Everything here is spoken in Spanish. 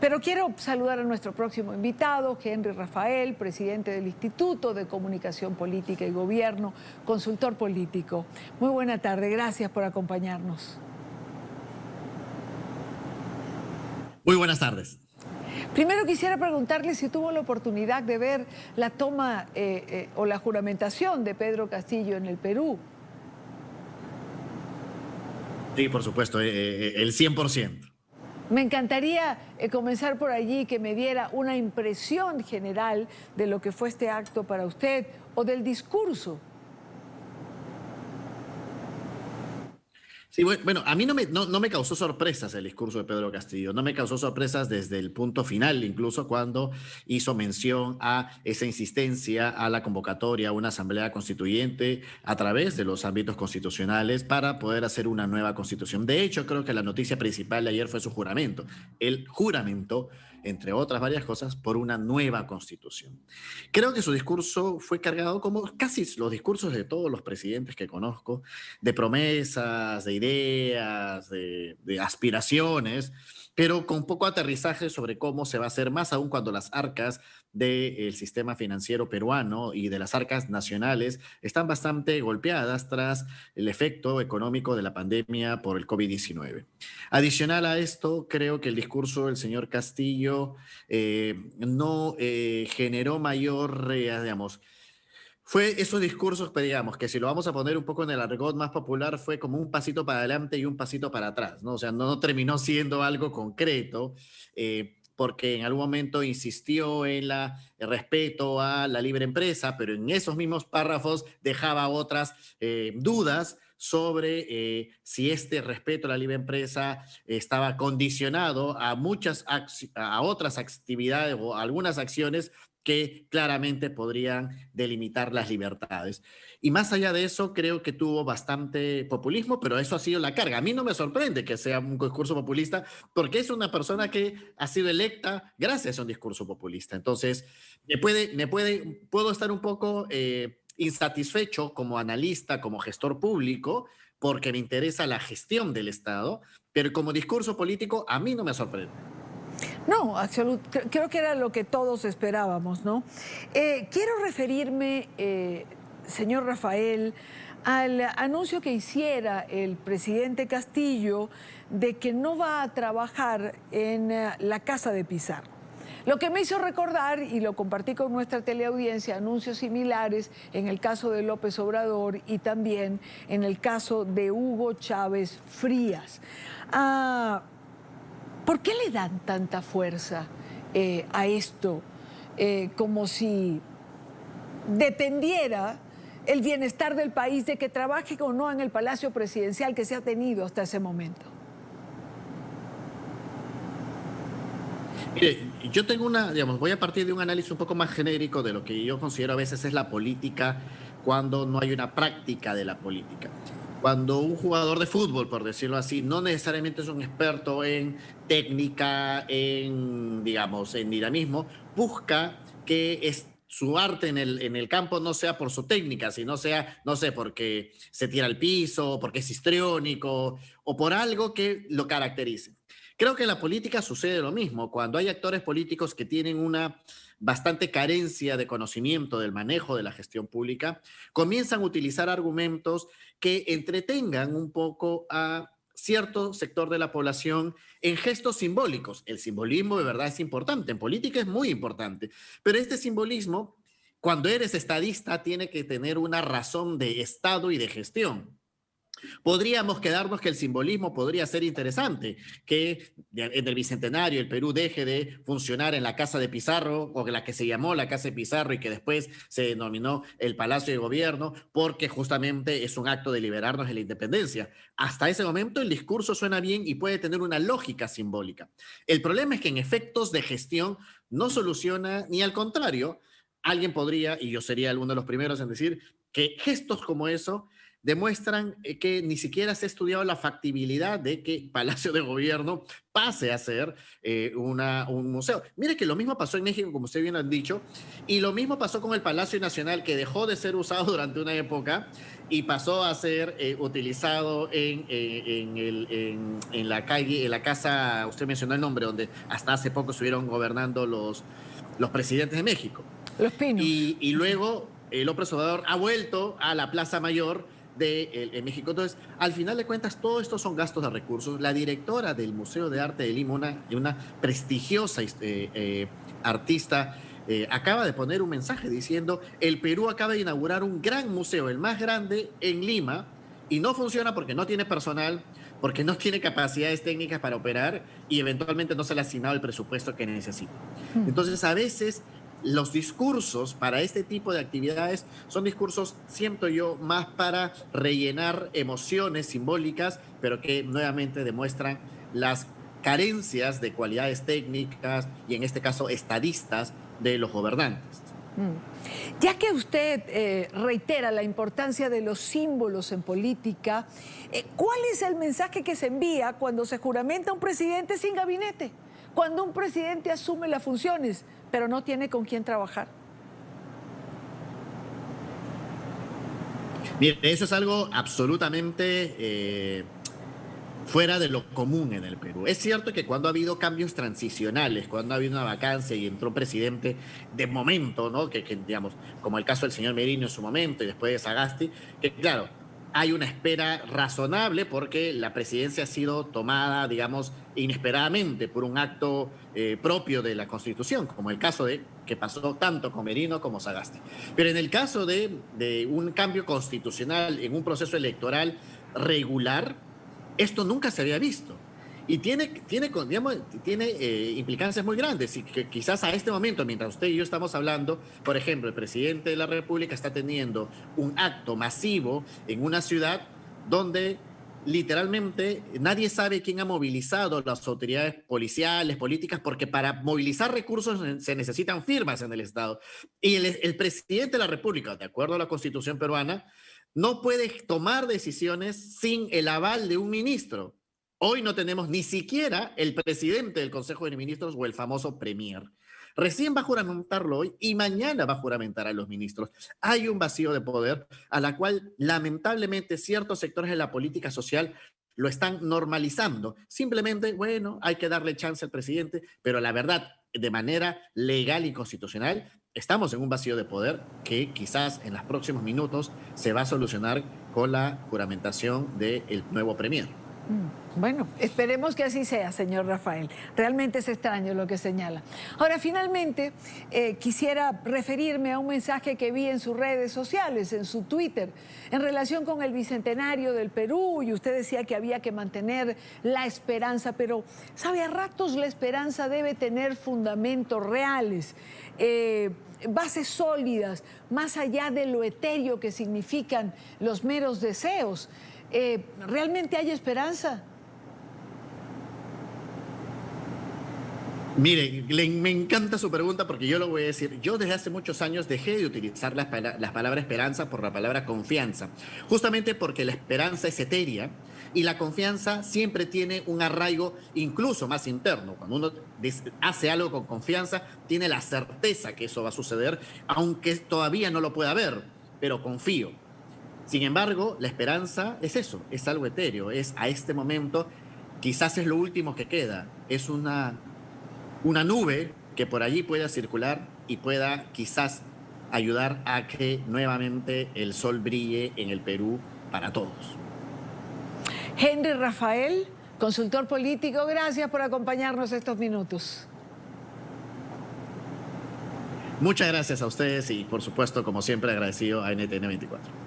Pero quiero saludar a nuestro próximo invitado, Henry Rafael, presidente del Instituto de Comunicación Política y Gobierno, consultor político. Muy buena tarde, gracias por acompañarnos. Muy buenas tardes. Primero quisiera preguntarle si tuvo la oportunidad de ver la toma o la juramentación de Pedro Castillo en el Perú. Sí, por supuesto, el 100%. Me encantaría comenzar por allí, que me diera una impresión general de lo que fue este acto para usted o del discurso. Sí, bueno, a mí no me causó sorpresas el discurso de Pedro Castillo, no me causó sorpresas desde el punto final, incluso cuando hizo mención a esa insistencia a la convocatoria a una asamblea constituyente a través de los ámbitos constitucionales para poder hacer una nueva constitución. De hecho, creo que la noticia principal de ayer fue su juramento. El juramento, entre otras varias cosas, por una nueva constitución. Creo que su discurso fue cargado, como casi los discursos de todos los presidentes que conozco, de promesas, de ideas, de aspiraciones, pero con poco aterrizaje sobre cómo se va a hacer, más aún cuando las arcas del sistema financiero peruano y de las arcas nacionales están bastante golpeadas tras el efecto económico de la pandemia por el COVID-19. Adicional a esto, creo que el discurso del señor Castillo no generó mayor, digamos, fue esos discursos, pues, digamos, que si lo vamos a poner un poco en el argot más popular, fue como un pasito para adelante y un pasito para atrás, ¿no? O sea, no terminó siendo algo concreto, porque en algún momento insistió en el respeto a la libre empresa, pero en esos mismos párrafos dejaba otras dudas sobre si este respeto a la libre empresa estaba condicionado a a otras actividades o algunas acciones que claramente podrían delimitar las libertades. Y más allá de eso, creo que tuvo bastante populismo, pero eso ha sido la carga. A mí no me sorprende que sea un discurso populista, porque es una persona que ha sido electa gracias a un discurso populista. Entonces, puedo estar un poco insatisfecho como analista, como gestor público, porque me interesa la gestión del Estado, pero como discurso político a mí no me sorprende. No, creo que era lo que todos esperábamos, ¿no? Quiero referirme, señor Rafael, al anuncio que hiciera el presidente Castillo de que no va a trabajar en la Casa de Pizarro. Lo que me hizo recordar, y lo compartí con nuestra teleaudiencia, anuncios similares en el caso de López Obrador y también en el caso de Hugo Chávez Frías. ¿Por qué le dan tanta fuerza a esto? Como si dependiera el bienestar del país de que trabaje o no en el Palacio Presidencial que se ha tenido hasta ese momento. Mire, yo tengo voy a partir de un análisis un poco más genérico de lo que yo considero a veces es la política cuando no hay una práctica de la política. Cuando un jugador de fútbol, por decirlo así, no necesariamente es un experto en técnica, en dinamismo, busca que su arte en el campo no sea por su técnica, sino sea, no sé, porque se tira al piso, porque es histriónico o por algo que lo caracterice. Creo que en la política sucede lo mismo. Cuando hay actores políticos que tienen una bastante carencia de conocimiento del manejo de la gestión pública, comienzan a utilizar argumentos que entretengan un poco a cierto sector de la población en gestos simbólicos. El simbolismo de verdad es importante, en política es muy importante, pero este simbolismo, cuando eres estadista, tiene que tener una razón de Estado y de gestión. Podríamos quedarnos que el simbolismo podría ser interesante, que en el Bicentenario el Perú deje de funcionar en la Casa de Pizarro, o la que se llamó la Casa de Pizarro y que después se denominó el Palacio de Gobierno, porque justamente es un acto de liberarnos de la independencia. Hasta ese momento el discurso suena bien y puede tener una lógica simbólica. El problema es que en efectos de gestión no soluciona, ni al contrario, alguien podría, y yo sería uno de los primeros en decir, que gestos como eso demuestran que ni siquiera se ha estudiado la factibilidad de que Palacio de Gobierno pase a ser un museo. Mire que lo mismo pasó en México, como usted bien ha dicho, y lo mismo pasó con el Palacio Nacional, que dejó de ser usado durante una época y pasó a ser utilizado en la calle, en la casa, usted mencionó el nombre, donde hasta hace poco estuvieron gobernando los presidentes de México. Los Pinos. Y luego López Obrador ha vuelto a la Plaza Mayor de México. Entonces, al final de cuentas, todo esto son gastos de recursos. La directora del Museo de Arte de Lima, una prestigiosa artista, acaba de poner un mensaje diciendo: el Perú acaba de inaugurar un gran museo, el más grande en Lima, y no funciona porque no tiene personal, porque no tiene capacidades técnicas para operar y eventualmente no se le ha asignado el presupuesto que necesita. Entonces, a veces los discursos para este tipo de actividades son discursos, siento yo, más para rellenar emociones simbólicas, pero que nuevamente demuestran las carencias de cualidades técnicas y, en este caso, estadistas de los gobernantes. Ya que usted reitera la importancia de los símbolos en política, ¿cuál es el mensaje que se envía cuando se juramenta un presidente sin gabinete? Cuando un presidente asume las funciones, pero no tiene con quién trabajar. Mire, eso es algo absolutamente fuera de lo común en el Perú. Es cierto que cuando ha habido cambios transicionales, cuando ha habido una vacancia y entró un presidente de momento, ¿no? Que digamos, como el caso del señor Merino en su momento y después de Sagasti, que claro, hay una espera razonable porque la presidencia ha sido tomada, digamos, inesperadamente por un acto propio de la Constitución, como el caso de que pasó tanto con Merino como Sagasti. Pero en el caso de un cambio constitucional en un proceso electoral regular, esto nunca se había visto. Y tiene implicancias muy grandes. Y que quizás a este momento, mientras usted y yo estamos hablando, por ejemplo, el presidente de la República está teniendo un acto masivo en una ciudad donde literalmente nadie sabe quién ha movilizado las autoridades policiales, políticas, porque para movilizar recursos se necesitan firmas en el Estado. Y el presidente de la República, de acuerdo a la Constitución peruana, no puede tomar decisiones sin el aval de un ministro. Hoy no tenemos ni siquiera el presidente del Consejo de Ministros o el famoso premier. Recién va a juramentarlo hoy y mañana va a juramentar a los ministros. Hay un vacío de poder a la cual lamentablemente ciertos sectores de la política social lo están normalizando. Simplemente, bueno, hay que darle chance al presidente, pero la verdad, de manera legal y constitucional, estamos en un vacío de poder que quizás en los próximos minutos se va a solucionar con la juramentación del nuevo premier. Bueno, esperemos que así sea, señor Rafael. Realmente es extraño lo que señala. Ahora, finalmente, quisiera referirme a un mensaje que vi en sus redes sociales, en su Twitter, en relación con el Bicentenario del Perú, y usted decía que había que mantener la esperanza, pero, ¿sabe? A ratos la esperanza debe tener fundamentos reales, bases sólidas, más allá de lo etéreo que significan los meros deseos. ¿Realmente hay esperanza? Mire, me encanta su pregunta porque yo lo voy a decir. Yo desde hace muchos años dejé de utilizar las palabras esperanza por la palabra confianza, justamente porque la esperanza es etérea y la confianza siempre tiene un arraigo incluso más interno. Cuando uno hace algo con confianza, tiene la certeza que eso va a suceder, aunque todavía no lo pueda ver, pero confío. Sin embargo, la esperanza es eso, es algo etéreo, es a este momento, quizás es lo último que queda, es una nube que por allí pueda circular y pueda quizás ayudar a que nuevamente el sol brille en el Perú para todos. Henry Rafael, consultor político, gracias por acompañarnos estos minutos. Muchas gracias a ustedes y, por supuesto, como siempre, agradecido a NTN 24.